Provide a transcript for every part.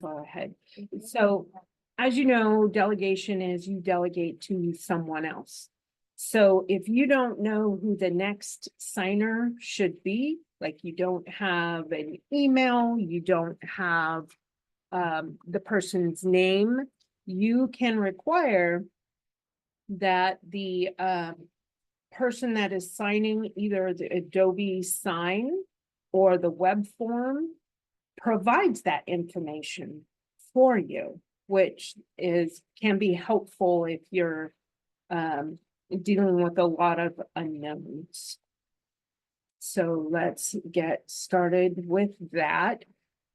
go ahead. So as you know, delegation is you delegate to someone else. So if you don't know who the next signer should be, like you don't have an email, you don't have the person's name, you can require that the person that is signing either the Adobe sign or the web form provides that information for you, which can be helpful if you're dealing with a lot of unknowns. So let's get started with that.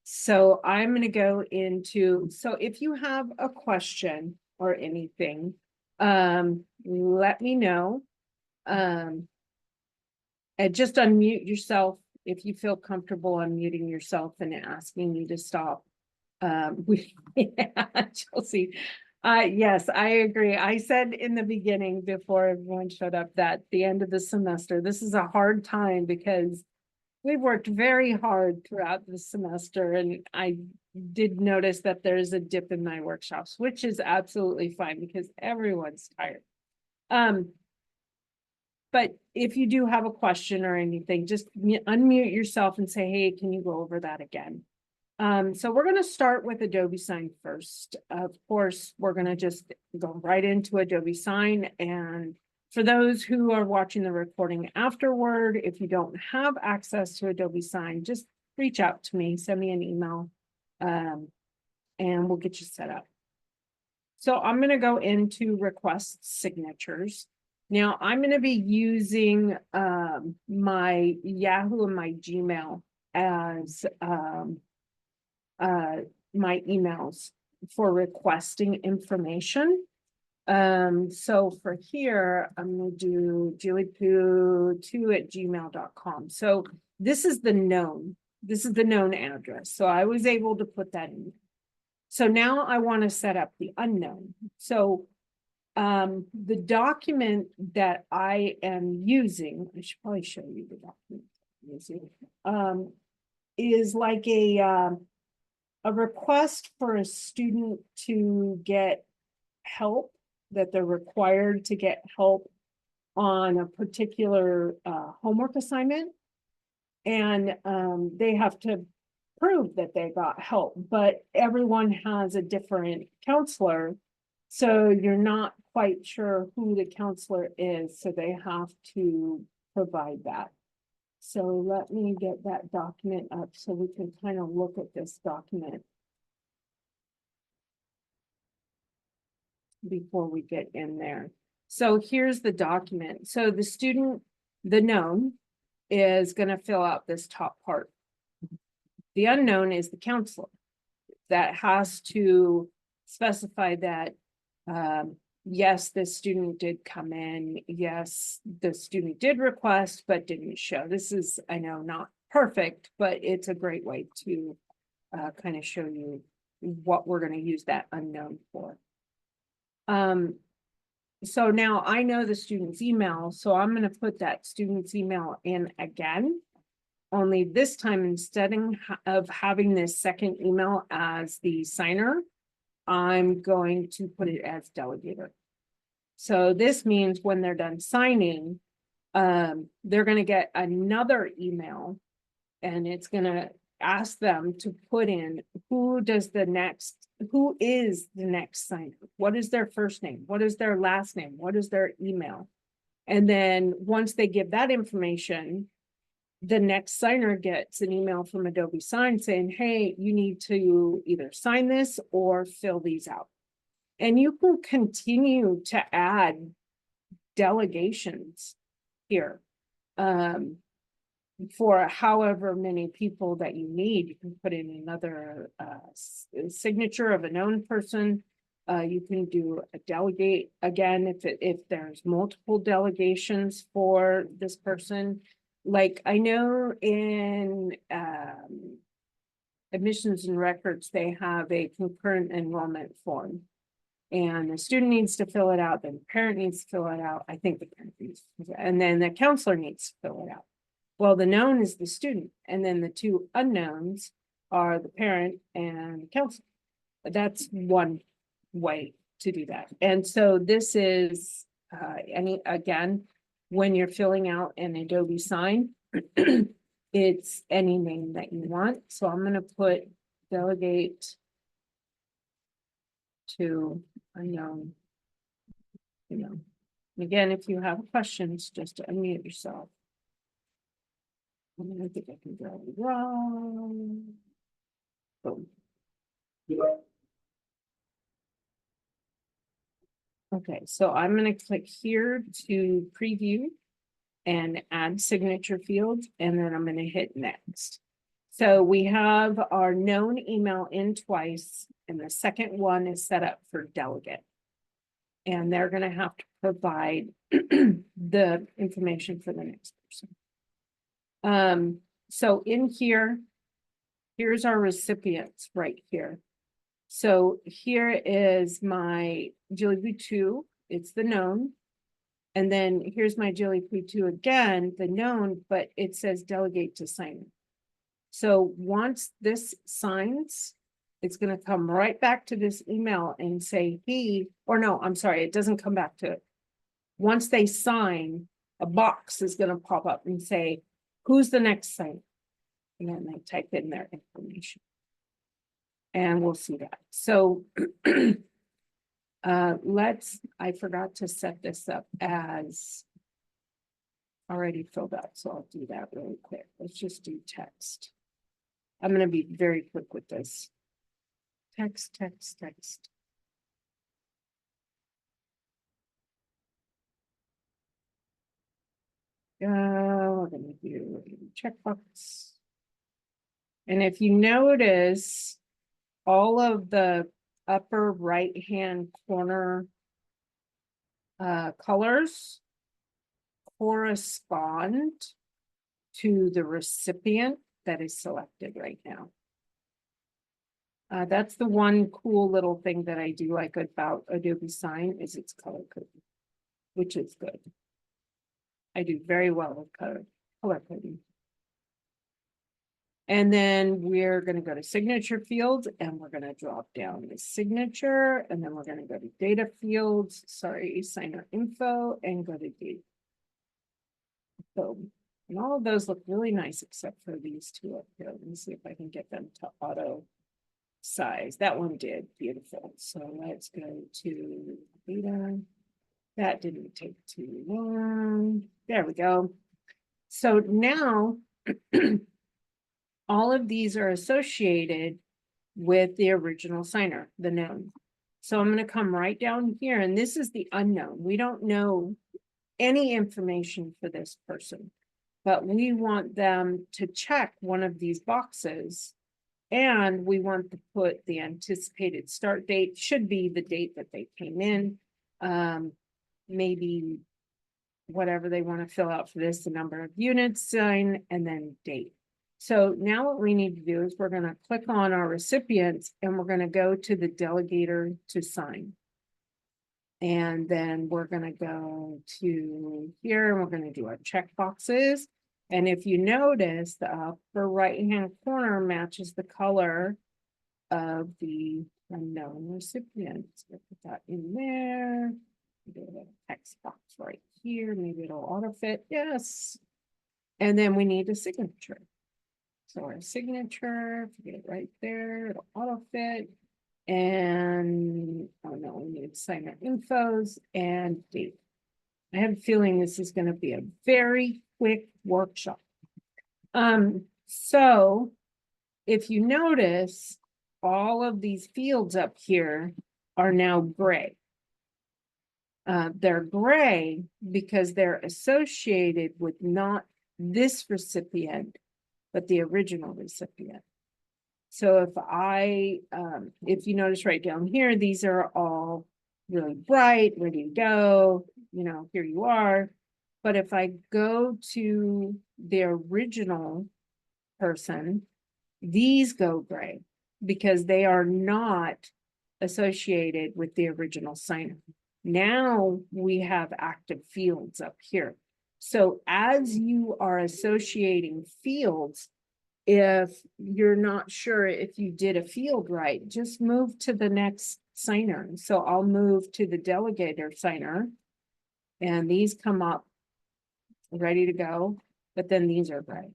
So I'm going to go into, so if you have a question or anything, let me know. And just unmute yourself if you feel comfortable unmuting yourself and asking me to stop. Chelsea, yes, I agree. I said in the beginning before everyone showed up that the end of the semester, this is a hard time because we've worked very hard throughout the semester, and I did notice that there's a dip in my workshops, which is absolutely fine because everyone's tired. But if you do have a question or anything, just unmute yourself and say, hey, can you go over that again? So we're going to start with Adobe Sign first. Of course, we're going to just go right into Adobe Sign. And for those who are watching the recording afterward, if you don't have access to Adobe Sign, just reach out to me, send me an email, and we'll get you set up. So I'm going to go into request signatures. Now I'm going to be using my Yahoo and my Gmail as my emails for requesting information. So for here, I'm going to do juliepu2@gmail.com. So this is the known address. So I was able to put that in. So now I want to set up the unknown. So the document that I am using, I should probably show you the document I'm using, is like a request for a student to get help, that they're required to get help on a particular homework assignment. And they have to prove that they got help, but everyone has a different counselor. So you're not quite sure who the counselor is, so they have to provide that. So let me get that document up so we can kind of look at this document before we get in there. So here's the document. So the student, the known, is going to fill out this top part. The unknown is the counselor that has to specify that yes, this student did come in. Yes, the student did request, but didn't show. This is, I know, not perfect, but it's a great way to kind of show you what we're going to use that unknown for. So now I know the student's email, so I'm going to put that student's email in again. Only this time, instead of having this second email as the signer, I'm going to put it as delegator. So this means when they're done signing, they're going to get another email, and it's going to ask them to put in who is the next signer, what is their first name, what is their last name, what is their email. And then once they give that information, the next signer gets an email from Adobe Sign saying, hey, you need to either sign this or fill these out. And you can continue to add delegations here for however many people that you need. You can put in another signature of a known person. You can do a delegate again if there's multiple delegations for this person. Like I know in admissions and records, they have a concurrent enrollment form, and the student needs to fill it out, then the parent needs to fill it out. I think the parent needs to fill it out, and then the counselor needs to fill it out. Well, the known is the student, and then the two unknowns are the parent and the counselor. that's one way to do that. And so this is, again, when you're filling out an Adobe sign, it's any name that you want. So I'm gonna put delegate to unknown, you know. Again, if you have questions, just unmute yourself. I think I can go wrong. Boom. Okay, so I'm gonna click here to preview and add signature field, and then I'm gonna hit next. So we have our known email in twice, and the second one is set up for delegate. And they're gonna have to provide the information for the next person. So in here, here's our recipients right here. So here is my Jilly 2, it's the known. And then here's my Jilly 2 again, the known, but it says delegate to signer. So once this signs, it's going to come right back to this email and say it doesn't come back to it. Once they sign, a box is going to pop up and say, who's the next signer? And then they type in their information. And we'll see that. So I forgot to set this up as already filled out, so I'll do that really quick. Let's just do text. I'm going to be very quick with this. Text. We're going to do checkbox. And if you notice, all of the upper right-hand corner colors correspond to the recipient that is selected right now. That's the one cool little thing that I do like about Adobe Sign is its color coding, which is good. I do very well with color coding. And then we're going to go to signature fields and we're going to drop down the signature, and then we're going to go to data fields, signer info, and go to date. So, and all of those look really nice except for these two up here. Let me see if I can get them to auto size. That one did, beautiful. So let's go to data. That didn't take too long. There we go. So now all of these are associated with the original signer, the known. So I'm going to come right down here, and this is the unknown. We don't know any information for this person, but we want them to check one of these boxes, and we want to put the anticipated start date, should be the date that they came in, maybe whatever they want to fill out for this, the number of units, sign, and then date. So now what we need to do is we're going to click on our recipients and we're going to go to the delegator to sign. And then we're going to go to here and we're going to do our check boxes. And if you notice, the upper right-hand corner matches the color of the unknown recipient. So put that in there. Do a text box right here. Maybe it'll auto fit. Yes. And then we need a signature. So our signature, if you get it right there, it'll auto fit. And oh no, we need signer infos and date. I have a feeling this is going to be a very quick workshop. So if you notice, all of these fields up here are now gray. They're gray because they're associated with not this recipient, but the original recipient. So if you notice right down here, these are all really bright, ready to go, here you are. But if I go to the original person, these go gray because they are not associated with the original signer. Now we have active fields up here. So as you are associating fields, if you're not sure if you did a field right, just move to the next signer. So I'll move to the delegator signer. And these come up ready to go, but then these are gray.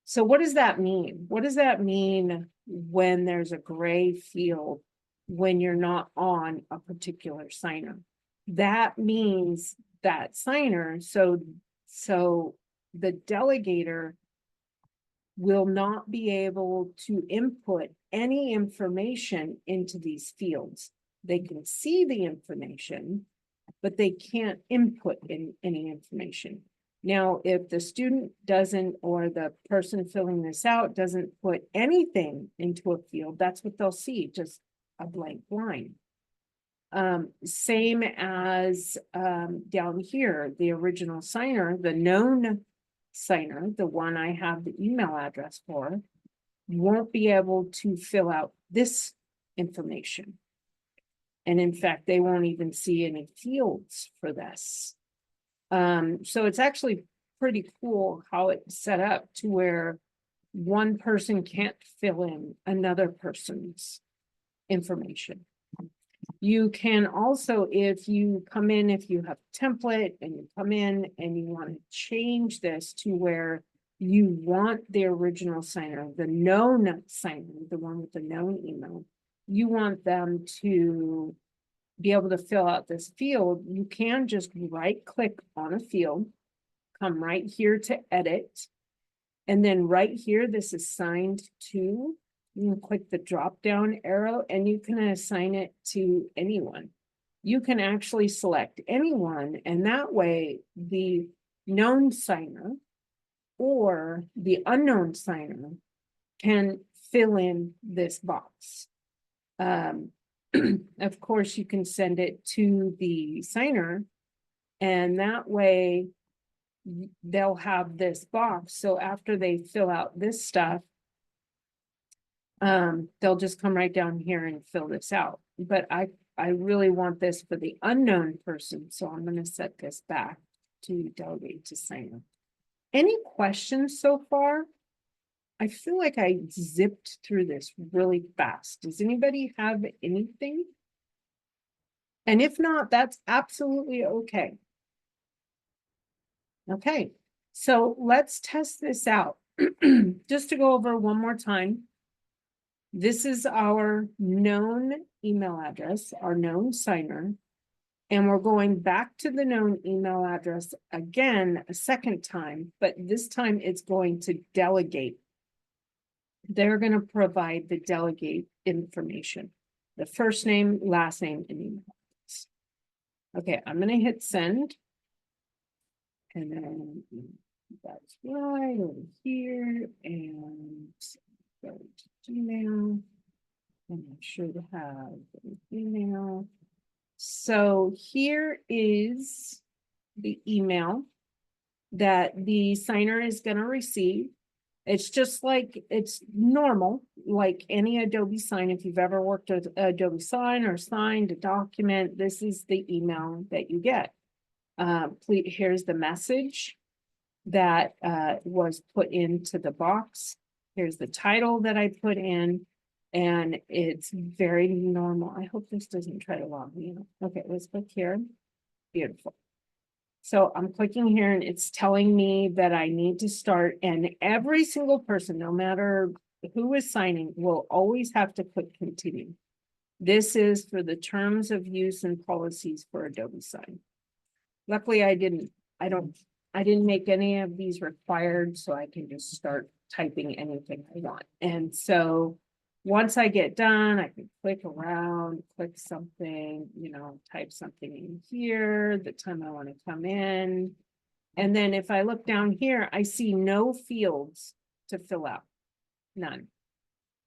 So what does that mean? What does that mean when there's a gray field when you're not on a particular signer? That means that signer, so the delegator will not be able to input any information into these fields. They can see the information, but they can't input in any information. Now, if the student doesn't, or the person filling this out doesn't put anything into a field, that's what they'll see, just a blank line. Same as down here, the original signer, the known signer, the one I have the email address for, won't be able to fill out this information. And in fact, they won't even see any fields for this. So it's actually pretty cool how it's set up to where one person can't fill in another person's information. You can also, if you come in, if you have a template and you come in and you want to change this to where you want the original signer, the known signer, the one with the known email, you want them to be able to fill out this field, you can just right click on a field, come right here to edit, and then right here, this is assigned to, you can click the drop down arrow and you can assign it to anyone. You can actually select anyone, and that way the known signer or the unknown signer can fill in this box. Of course, you can send it to the signer, and that way they'll have this box. So after they fill out this stuff, they'll just come right down here and fill this out. But I really want this for the unknown person, so I'm going to set this back to delegate to signer. Any questions so far? I feel like I zipped through this really fast. Does anybody have anything? And if not, that's absolutely okay. Okay, so let's test this out. Just to go over one more time. This is our known email address, our known signer. And we're going back to the known email address again, a second time, but this time it's going to delegate. They're going to provide the delegate information, the first name, last name, and email address. Okay, I'm going to hit send. And then that's right over here, and go to Gmail. And I should have an email. So here is the email that the signer is going to receive. It's just like, it's normal, like any Adobe sign. If you've ever worked with Adobe Sign or signed a document, this is the email that you get. Please, here's the message that was put into the box. Here's the title that I put in, and it's very normal. I hope this doesn't try to log me in. Okay, let's click here. Beautiful. So I'm clicking here and it's telling me that I need to start, and every single person, no matter who is signing, will always have to click continue. This is for the terms of use and policies for Adobe Sign. Luckily, I didn't make any of these required, so I can just start typing anything I want. And so once I get done, I can click around, click something, type something in here, the time I want to come in. And then if I look down here, I see no fields to fill out, none.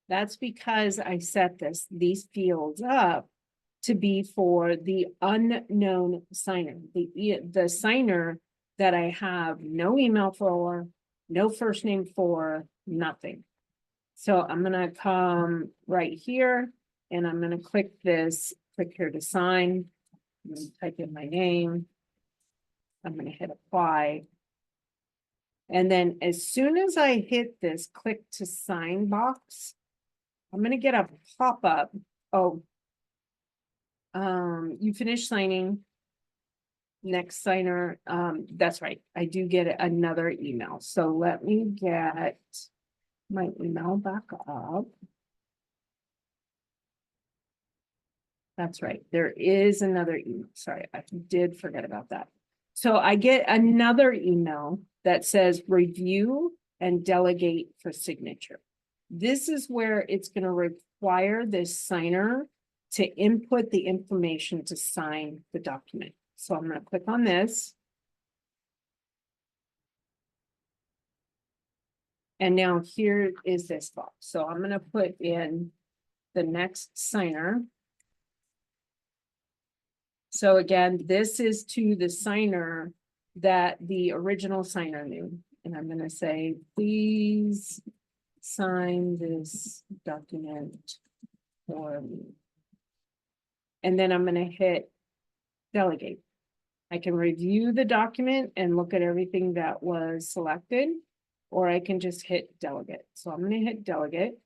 That's because I set these fields up to be for the unknown signer, the signer that I have no email for, no first name for, nothing. So I'm going to come right here and I'm going to click here to sign. I'm going to type in my name. I'm going to hit apply. And then as soon as I hit this click to sign box, I'm gonna get a pop-up. Oh, you finished signing. Next signer, that's right. I do get another email. So let me get my email back up. That's right. There is another email. Sorry, I did forget about that. So I get another email that says review and delegate for signature. This is where it's going to require this signer to input the information to sign the document. So I'm going to click on this. And now here is this box. So I'm going to put in the next signer. So again, this is to the signer that the original signer knew. And I'm going to say, please sign this document for me. And then I'm going to hit delegate. I can review the document and look at everything that was selected, or I can just hit delegate. So I'm going to hit delegate.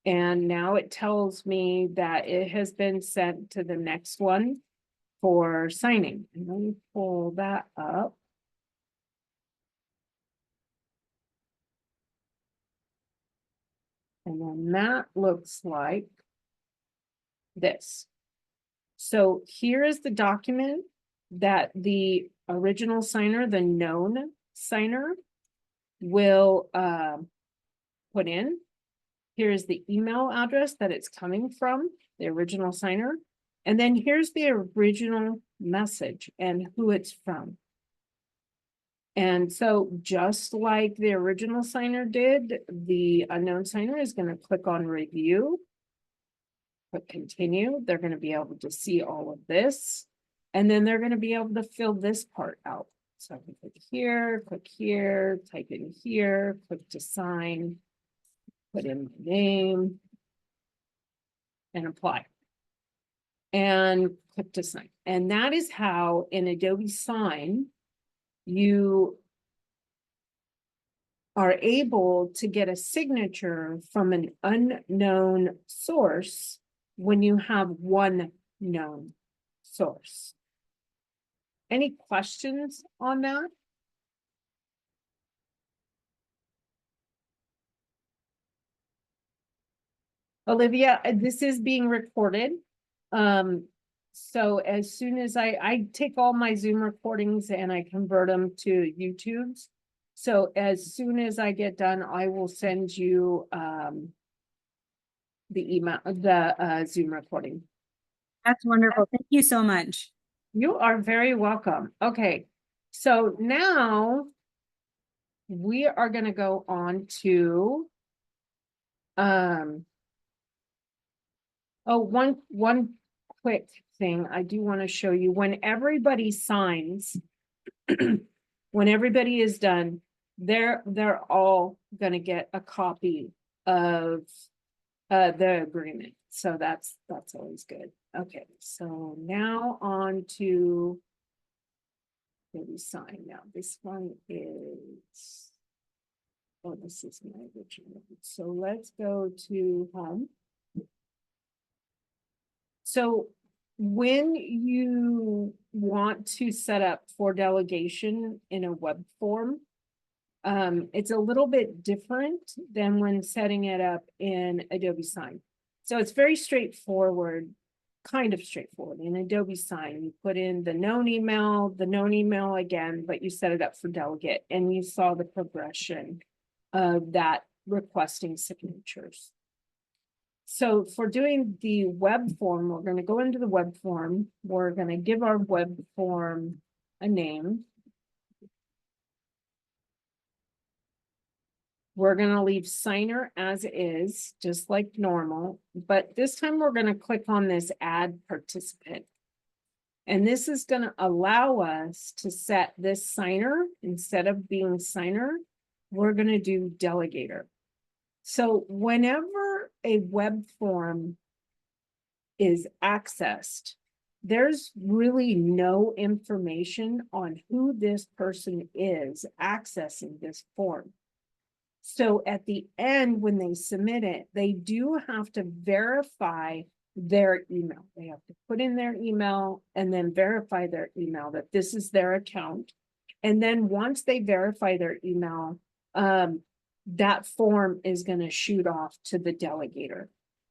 And now it tells me that it has been sent to the next one for signing. And let me pull that up. And then that looks like this. So here is the document that the original signer, the known signer, will put in. Here's the email address that it's coming from, the original signer. And then here's the original message and who it's from. And so just like the original signer did, the unknown signer is going to click on review, click continue. They're going to be able to see all of this. And then they're going to be able to fill this part out. So I can click here, type in here, click to sign, put in my name, and apply. And click to sign. And that is how in Adobe Sign, you are able to get a signature from an unknown source when you have one known source. Any questions on that? Olivia, this is being recorded. So as soon as I take all my Zoom recordings and I convert them to YouTube's. So as soon as I get done, I will send you the email, the Zoom recording. That's wonderful. Thank you so much. You are very welcome. Okay, so now we are going to go on to one quick thing I do want to show you. When everybody signs, when everybody is done, they're all going to get a copy of the agreement. So that's always good. Okay, so now on to maybe sign. Now this one is, oh, this is my original. So let's go to home. So when you want to set up for delegation in a web form, it's a little bit different than when setting it up in Adobe Sign. So it's very straightforward, kind of straightforward. In Adobe Sign, you put in the known email again, but you set it up for delegate, and you saw the progression of that requesting signatures. So for doing the web form, we're going to go into the web form. We're going to give our web form a name. We're going to leave signer as is, just like normal, but this time we're going to click on this add participant. And this is going to allow us to set this signer, instead of being signer, we're going to do delegator. So whenever a web form is accessed, there's really no information on who this person is accessing this form. So at the end, when they submit it, they do have to verify their email. They have to put in their email and then verify their email that this is their account. And then once they verify their email, that form is going to shoot off to the delegator.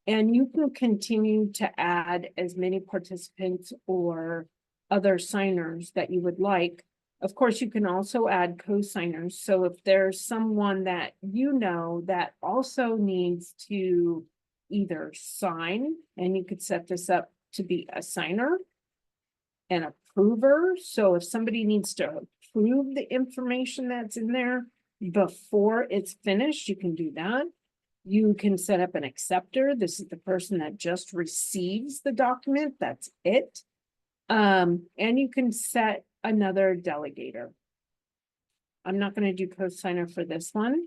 And you can continue to add as many participants or other signers that you would like. Of course, you can also add co-signers. So if there's someone that you know that also needs to either sign, and you could set this up to be a signer, an approver. So if somebody needs to approve the information that's in there before it's finished, you can do that. You can set up an acceptor. This is the person that just receives the document. That's it. And you can set another delegator. I'm not going to do co-signer for this one.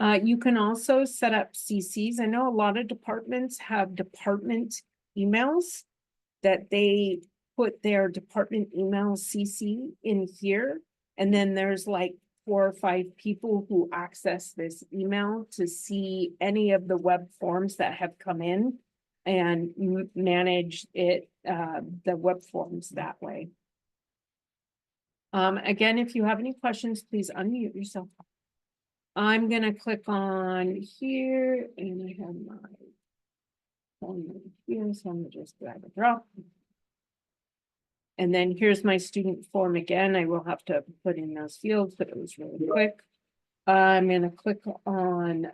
You can also set up CCs. I know a lot of departments have department emails that they put their department email CC in here. And then there's like 4 or 5 people who access this email to see any of the web forms that have come in and manage it, the web forms that way. Again, if you have any questions, please unmute yourself. I'm gonna click on here and I have my phone here, so I'm gonna just drag and drop. And then here's my student form again. I will have to put in those fields, but it was really quick. I'm gonna click on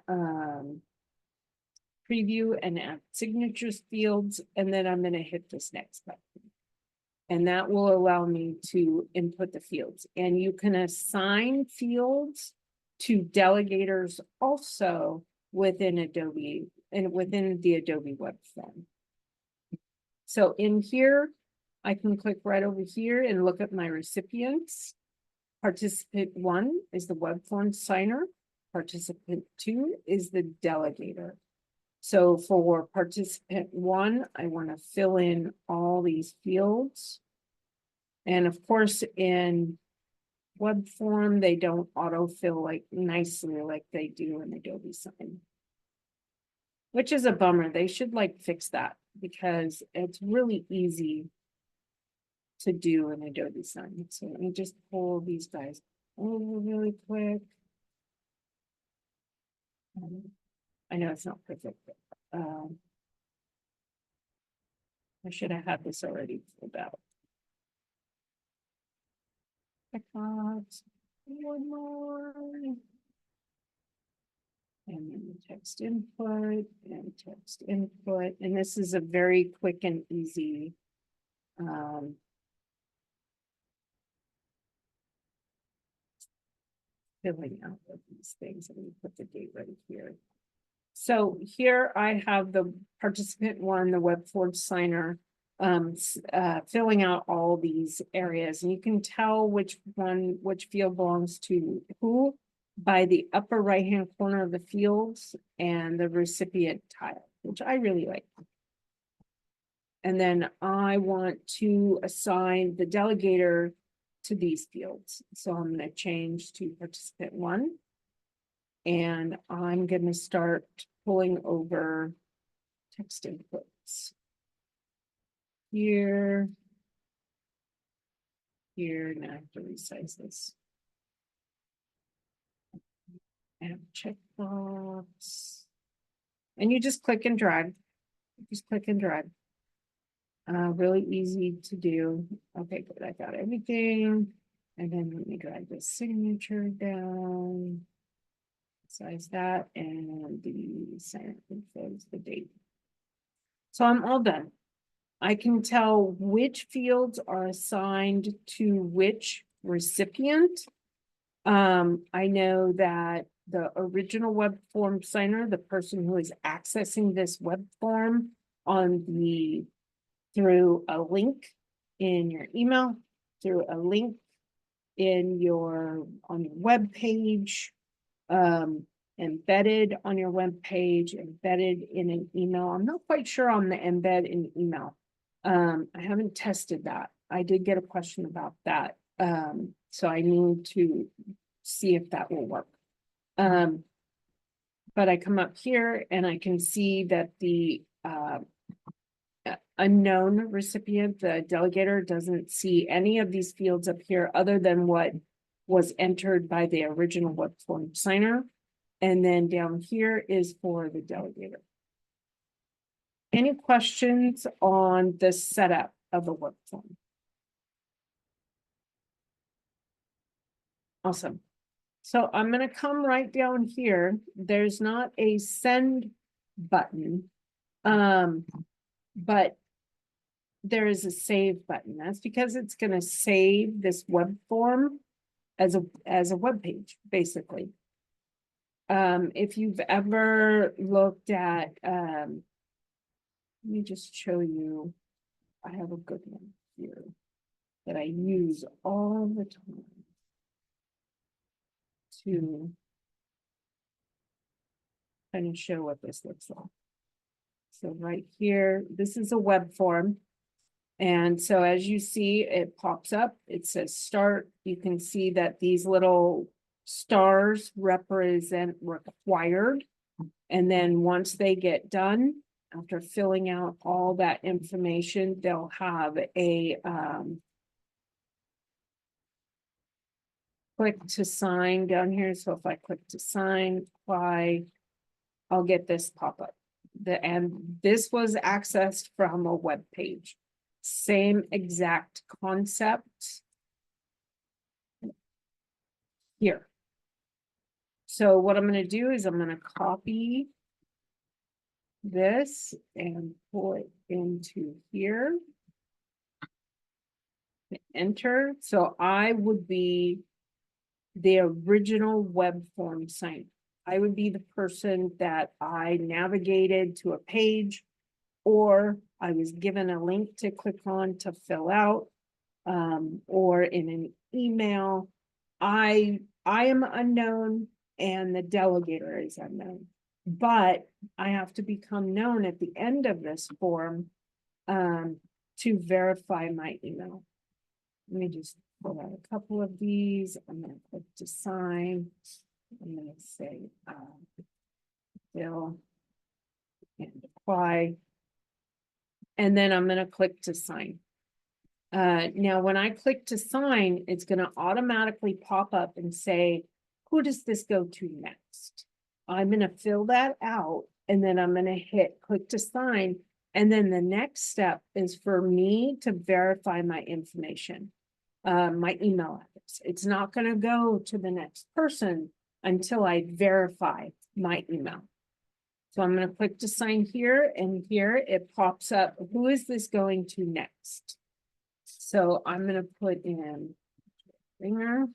preview and add signatures fields, and then I'm gonna hit this next button. And that will allow me to input the fields. And you can assign fields to delegators also within Adobe and within the Adobe web form. So in here, I can click right over here and look at my recipients. Participant 1 is the web form signer. Participant 2 is the delegator. So for participant 1, I want to fill in all these fields. And of course, in web form, they don't autofill like nicely like they do in Adobe Sign, which is a bummer. They should like fix that because it's really easy to do in Adobe Sign. So let me just pull these guys over really quick. I know it's not perfect, but I should have had this already filled out. One more. And then the text input and text input. And this is a very quick and easy filling out of these things. I'm going to put the date right here. So here I have the participant 1, the web form signer, filling out all these areas, and you can tell which field belongs to who by the upper right hand corner of the fields and the recipient tile, which I really like. And then I want to assign the delegator to these fields. So I'm going to change to participant 1. And I'm going to start pulling over text inputs. Here, now I have to resize this. And checkbox. And you just click and drag. Just click and drag. Really easy to do. Okay, good. I got everything. And then let me drag the signature down. Size that, and the sign is the date. So I'm all done. I can tell which fields are assigned to which recipient. I know that the original web form signer, the person who is accessing this web form through a link in your email, through a link on your web page, embedded on your web page, embedded in an email. I'm not quite sure on the embed in email. I haven't tested that. I did get a question about that. So I need to see if that will work. But I come up here and I can see that the unknown recipient, the delegator, doesn't see any of these fields up here other than what was entered by the original web form signer. And then down here is for the delegator. Any questions on the setup of a web form? Awesome. So I'm going to come right down here. There's not a send button, but there is a save button. That's because it's going to save this web form as a web page, basically. If you've ever looked at, let me just show you. I have a good one here that I use all the time to kind of show what this looks like. So right here, this is a web form. And so as you see, it pops up, it says start. You can see that these little stars represent required. And then once they get done, after filling out all that information, they'll have a click to sign down here. So if I click to sign, I'll get this pop up. And this was accessed from a web page. Same exact concept here. So what I'm going to do is I'm going to copy this and pull it into here. Enter. So I would be the original web form sign. I would be the person that I navigated to a page, or I was given a link to click on to fill out, or in an email. I am unknown and the delegator is unknown, but I have to become known at the end of this form to verify my email. Let me just pull out a couple of these. I'm going to click to sign. I'm going to say fill and apply. And then I'm going to click to sign. Now, when I click to sign, it's going to automatically pop up and say, who does this go to next? I'm going to fill that out, and then I'm going to hit click to sign. And then the next step is for me to verify my information, my email address. It's not going to go to the next person until I verify my email. So I'm going to click to sign here, and here it pops up, who is this going to next? So I'm going to put in Ringer,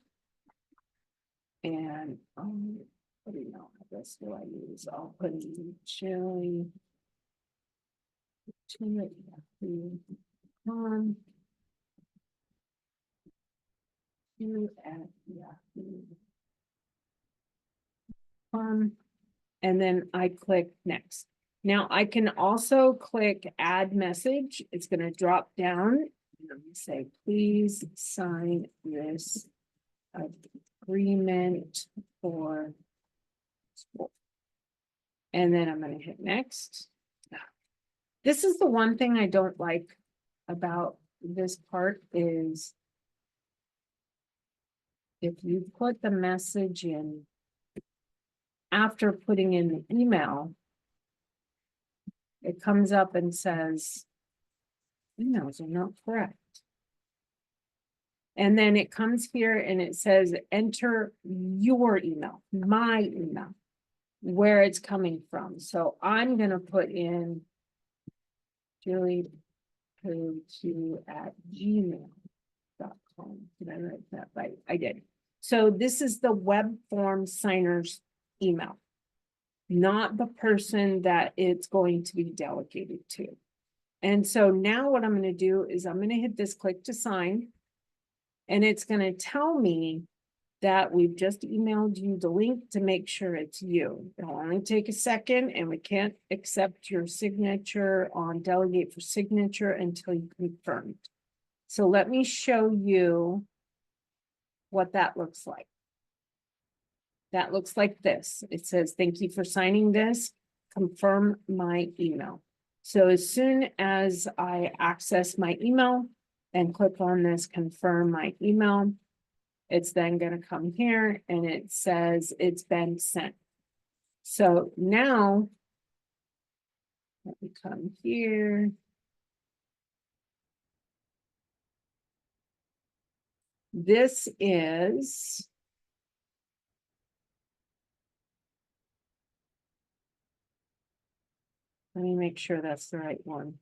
and what email address do I use? I'll put in Chili and then I click next. Now I can also click add message. It's going to drop down and say, please sign this agreement for school. And then I'm going to hit next. This is the one thing I don't like about this part is if you put the message in after putting in the email, it comes up and says, emails are not correct. And then it comes here and it says, enter your email, my email, where it's coming from. So I'm going to put in julie.2@gmail.com. Did I write that right? I did. So this is the web form signer's email, not the person that it's going to be delegated to. And so now what I'm going to do is I'm going to hit this click to sign, and it's going to tell me that we've just emailed you the link to make sure it's you. It'll only take a second and we can't accept your signature on delegate for signature until you confirmed. So let me show you what that looks like. That looks like this. It says, thank you for signing this. Confirm my email. So as soon as I access my email and click on this, confirm my email, it's then going to come here and it says it's been sent. So now, let me come here. This is, let me make sure that's the right one.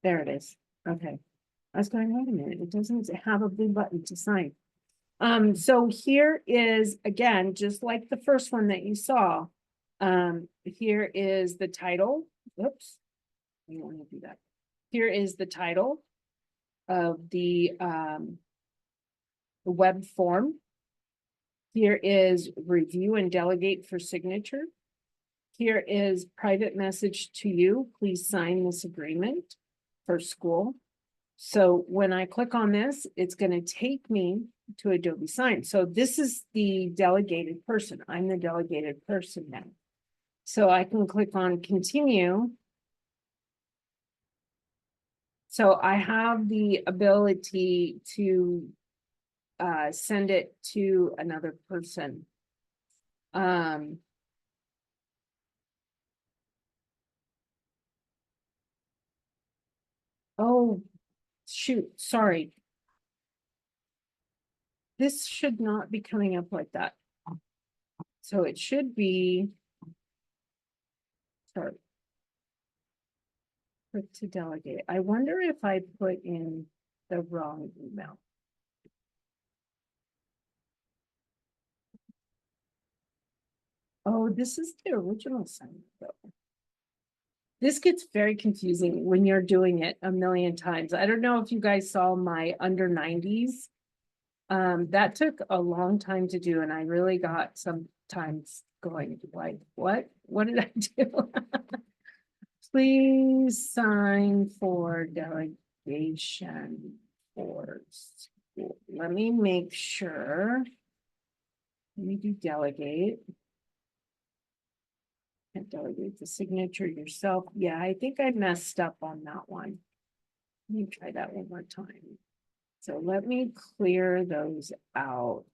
There it is. Okay. I was going, wait a minute, it doesn't have a blue button to sign. So here is, again, just like the first one that you saw. Here is the title. Oops. I don't want to do that. Here is the title of the web form. Here is review and delegate for signature. Here is private message to you. Please sign this agreement for school. So when I click on this, it's going to take me to Adobe Sign. So this is the delegated person. I'm the delegated person now. So I can click on continue. So I have the ability to send it to another person. Oh, shoot, sorry. This should not be coming up like that. So it should be, sorry. Click to delegate. I wonder if I put in the wrong email. Oh, this is the original sign though. This gets very confusing when you're doing it a million times. I don't know if you guys saw my under 90s. That took a long time to do, and I really got sometimes going like, what did I do? Please sign for delegation for school. Let me make sure. Let me do delegate. And delegate the signature yourself. Yeah, I think I messed up on that one. Let me try that one more time. So let me clear those out.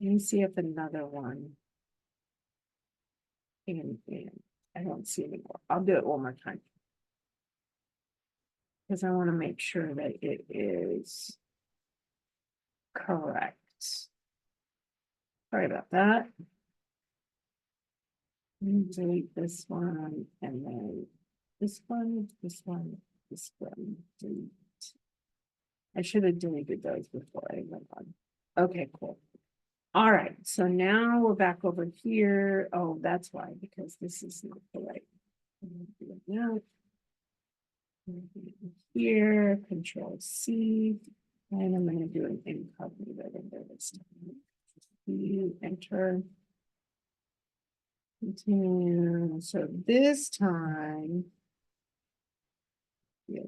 Let me see if another one. And I don't see anymore. I'll do it one more time. Because I want to make sure that it is correct. Sorry about that. Let me delete this one and then this one, this one, this one, delete. I should have deleted those before I went on. Okay, cool. All right, so now we're back over here. Oh, that's why, because this is not the right. Now, here, Control C, and I'm going to do an incognito window this time. You enter. Continue. So this time, yeah.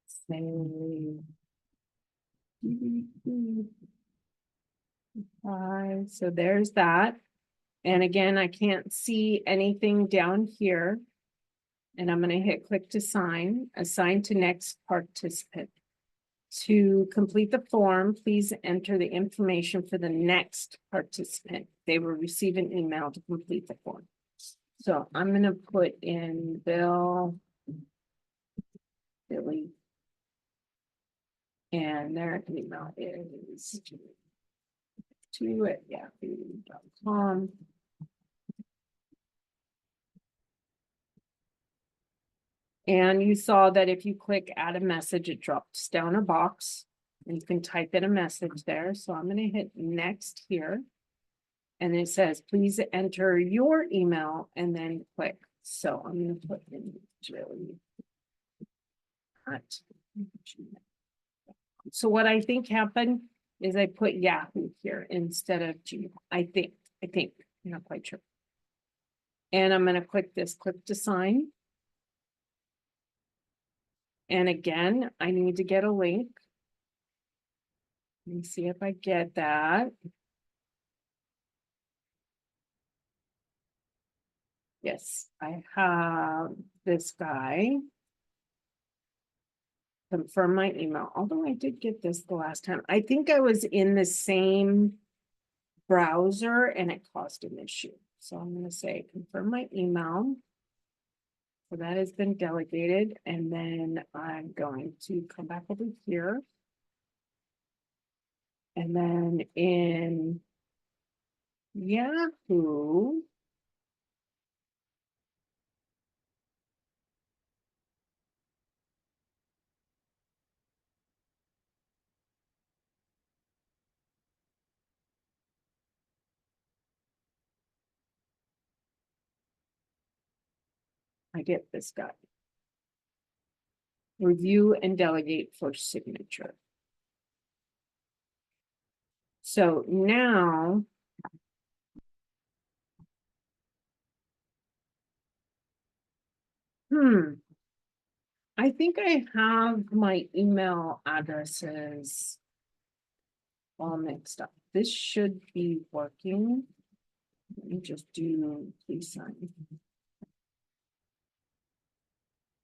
Say, so there's that. And again, I can't see anything down here. And I'm going to hit click to sign, assign to next participant. To complete the form, please enter the information for the next participant. They will receive an email to complete the form. So I'm going to put in Billy, and their email is yahoo.com. And you saw that if you click add a message, it drops down a box and you can type in a message there. So I'm going to hit next here. And it says, please enter your email and then click So I'm gonna put in really hot. So what I think happened is I put Yahoo here instead of Gmail. I think, I'm not quite sure. And I'm gonna click this, click to sign. And again, I need to get a link. Let me see if I get that. Yes, I have this guy. Confirm my email, although I did get this the last time. I think I was in the same browser and it caused an issue. So I'm gonna say confirm my email. So that has been delegated, and then I'm going to come back over here. And then in Yahoo, I get this guy. Review and delegate for signature. So now I think I have my email addresses all mixed up. This should be working. Let me just do please sign.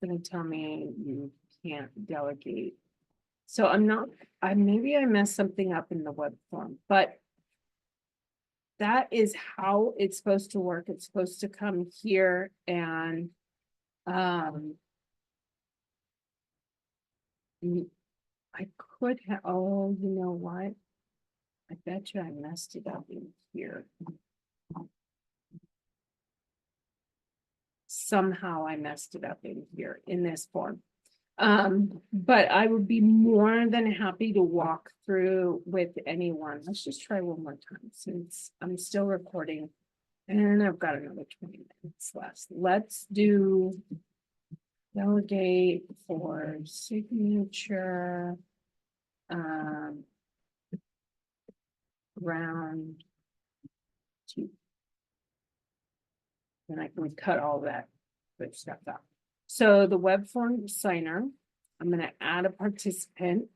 Gonna tell me you can't delegate. So maybe I messed something up in the web form, but that is how it's supposed to work. It's supposed to come here and I could have, oh, you know what? I bet you I messed it up in here. Somehow I messed it up in here in this form. But I would be more than happy to walk through with anyone. Let's just try one more time since I'm still recording and I've got another 20 minutes left. Let's do delegate for signature. Round 2. And I can cut all that good stuff out. So the web form signer, I'm going to add a participant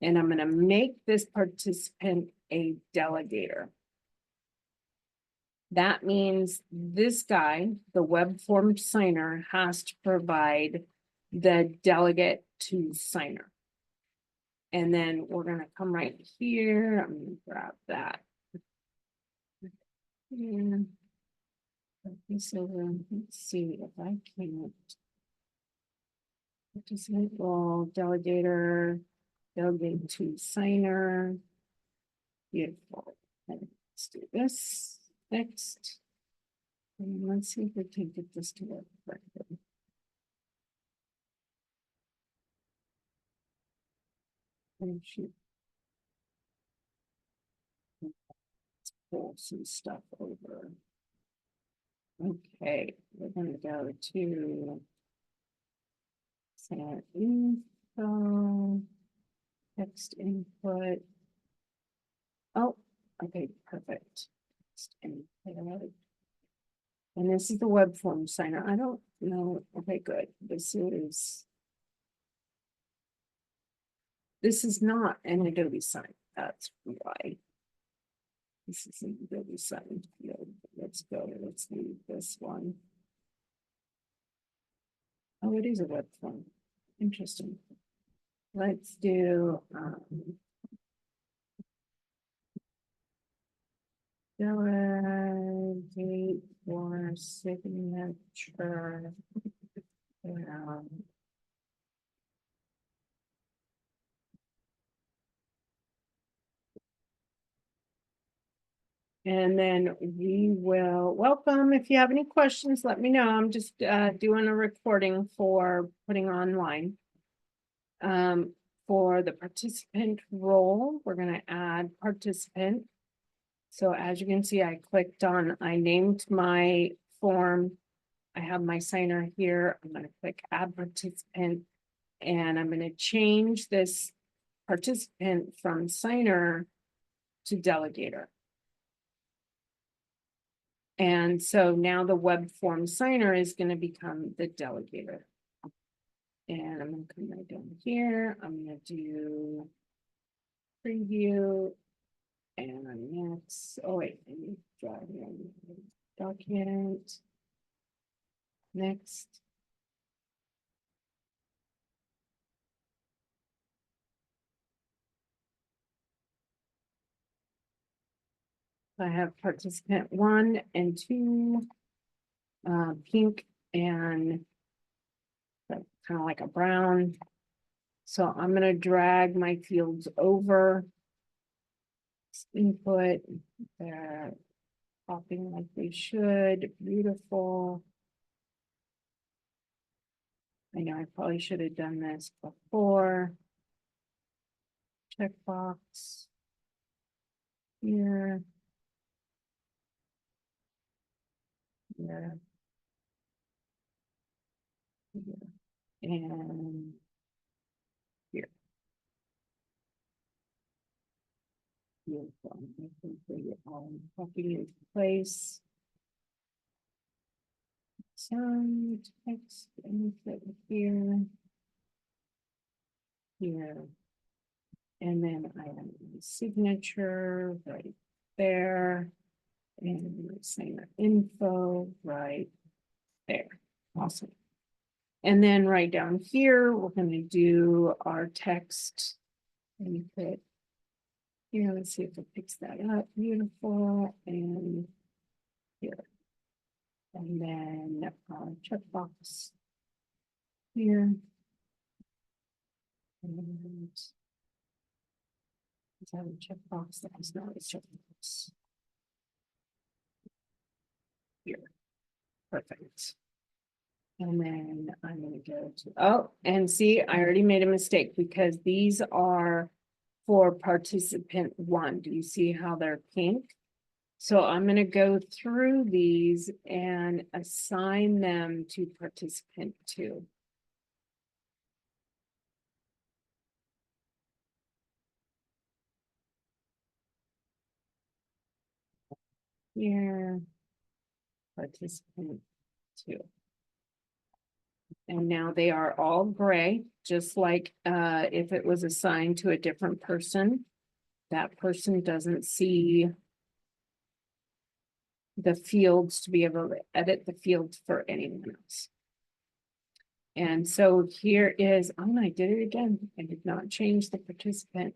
and I'm going to make this participant a delegator. That means this guy, the web form signer, has to provide the delegate to signer. And then we're going to come right here. I'm going to grab that. Yeah. So let's see if I can. Participant role, delegator, delegate to signer. Beautiful. Let's do this next. And let's see if we can get this to work correctly. Oh, shoot. Let's pull some stuff over. Okay, we're gonna go to set info, text input. Oh, okay, perfect. Text input. And this is the web form signer. I don't know. Okay, good. This is not an Adobe sign. That's why. This is an Adobe sign. Let's go. Let's leave this one. Oh, it is a web form. Interesting. Let's do delegate for signature. And then we will welcome. If you have any questions, let me know. I'm just doing a recording for putting online. For the participant role, we're going to add participant. So as you can see, I named my form I have my signer here. I'm gonna click add participant. And I'm gonna change this participant from signer to delegator. And so now the web form signer is gonna become the delegator. And I'm gonna come right down here. I'm gonna do preview. And next, oh wait, I need to draw in document. Next. I have participant 1 and 2, pink and kind of like a brown. So I'm gonna drag my fields over. Input, they're popping like they should, beautiful. I know I probably should have done this before. Checkbox. Here. Here. Here. And here. Beautiful. I think they get all copy into place. Some text input here. Here. And then I have my signature right there. And signer info right there. Awesome. And then right down here, we're going to do our text. And put here, let's see if it picks that up. Beautiful. And here. And then checkbox here. And is that a checkbox? That is not a checkbox. Here. Perfect. And then I'm gonna go to, oh, and see, I already made a mistake because these are for participant 1. Do you see how they're pink? So I'm gonna go through these and assign them to participant 2. Here, participant 2. And now they are all gray, just like if it was assigned to a different person, that person doesn't see the fields to be able to edit the fields for anyone else. And so here is, oh, I did it again. I did not change the participant.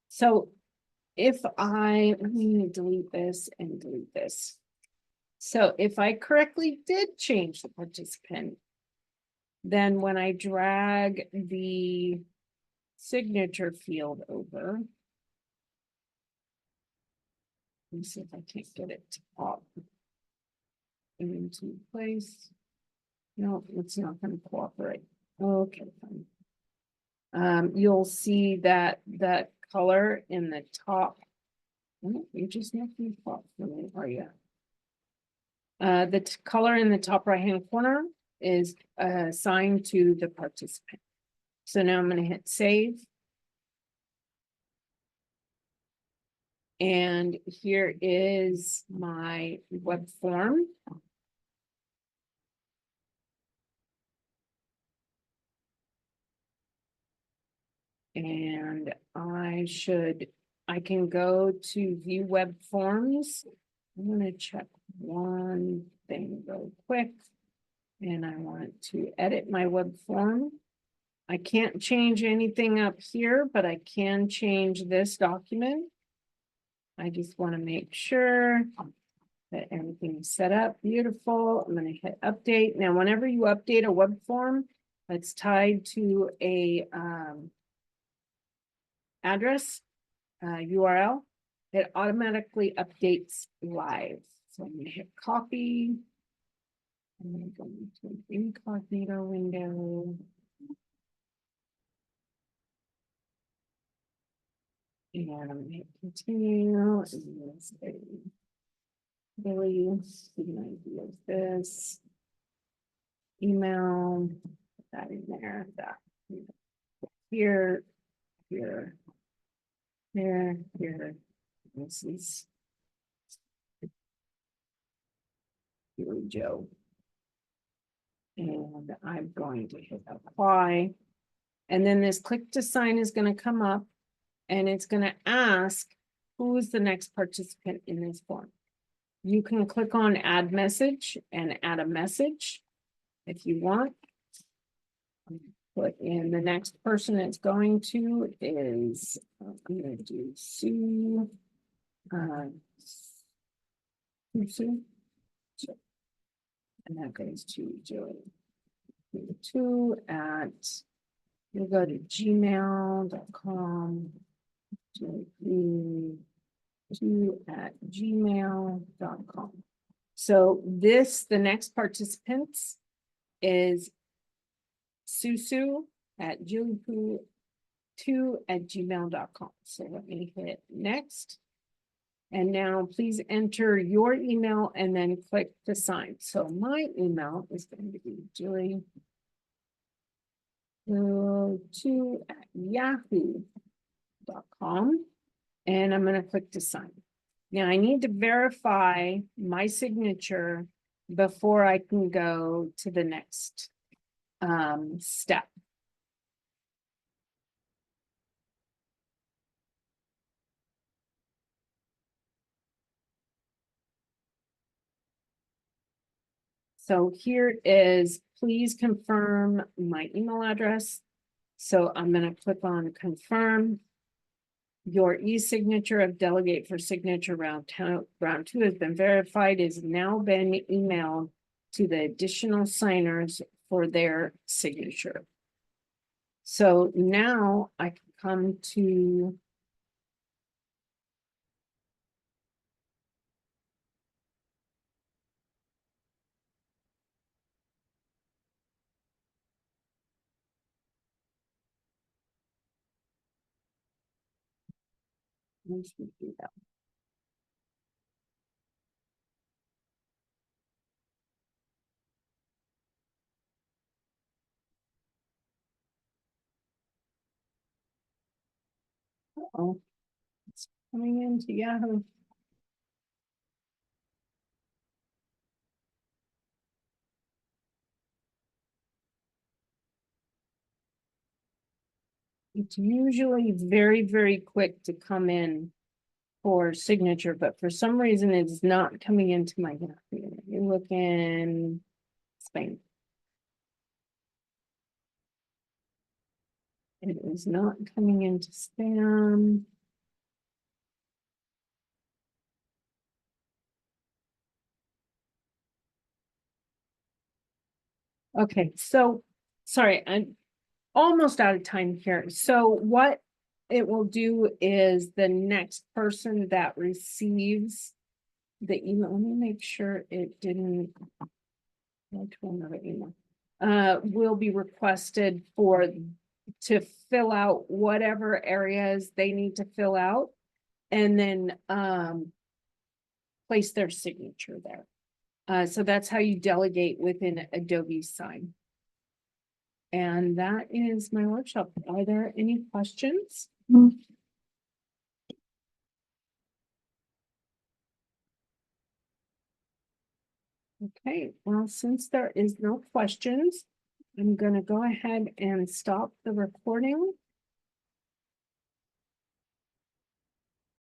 So if let me delete this and delete this. So if I correctly did change the participant, then when I drag the signature field over, let me see if I can't get it to pop into place. No, it's not going to cooperate. Okay, fine. You'll see that color in the top. Oh, you're just not going to pop for me, are you? The color in the top right-hand corner is assigned to the participant. So now I'm going to hit save. And here is my web form. And I can go to view web forms. I'm going to check one thing real quick. And I want to edit my web form. I can't change anything up here, but I can change this document. I just want to make sure that everything is set up. Beautiful. I'm going to hit update. Now, whenever you update a web form that's tied to a address, URL, it automatically updates live. So I'm going to hit copy. I'm going to go into an incognito window. And I'm going to hit continue. And say, Billy, the idea of this. email, put that in there, that here, here, here. This is Billy Joe. And I'm going to hit apply. And then this click to sign is going to come up and it's going to ask who is the next participant in this form. You can click on add message and add a message if you want. Put in the next person it's going to is, I'm going to do Sue. Sue. And that goes to Joey. 2 at, we'll go to gmail.com. 2 at gmail.com. So this, the next participants is Susu at juliepoo2 at gmail.com. So let me hit next. And now please enter your email and then click to sign. So my email is going to be juliepoo2 at yahoo.com. And I'm going to click to sign. Now I need to verify my signature before I can go to the next step. So here is, please confirm my email address. So I'm going to click on confirm. Your e-signature of delegate for signature round 2 has been verified, is now been emailed to the additional signers for their signature. So now I can come to let's do that. Oh, it's coming into Yahoo. It's usually very, very quick to come in for signature, but for some reason it's not coming into my Yahoo. You look in Spain. It is not coming into spam. Okay, so sorry, I'm almost out of time here. So what it will do is the next person that receives the email, let me make sure it didn't go to another email, will be requested to fill out whatever areas they need to fill out and then place their signature there. So that's how you delegate within Adobe Sign. And that is my workshop. Are there any questions? Okay, well, since there is no questions, I'm going to go ahead and stop the recording.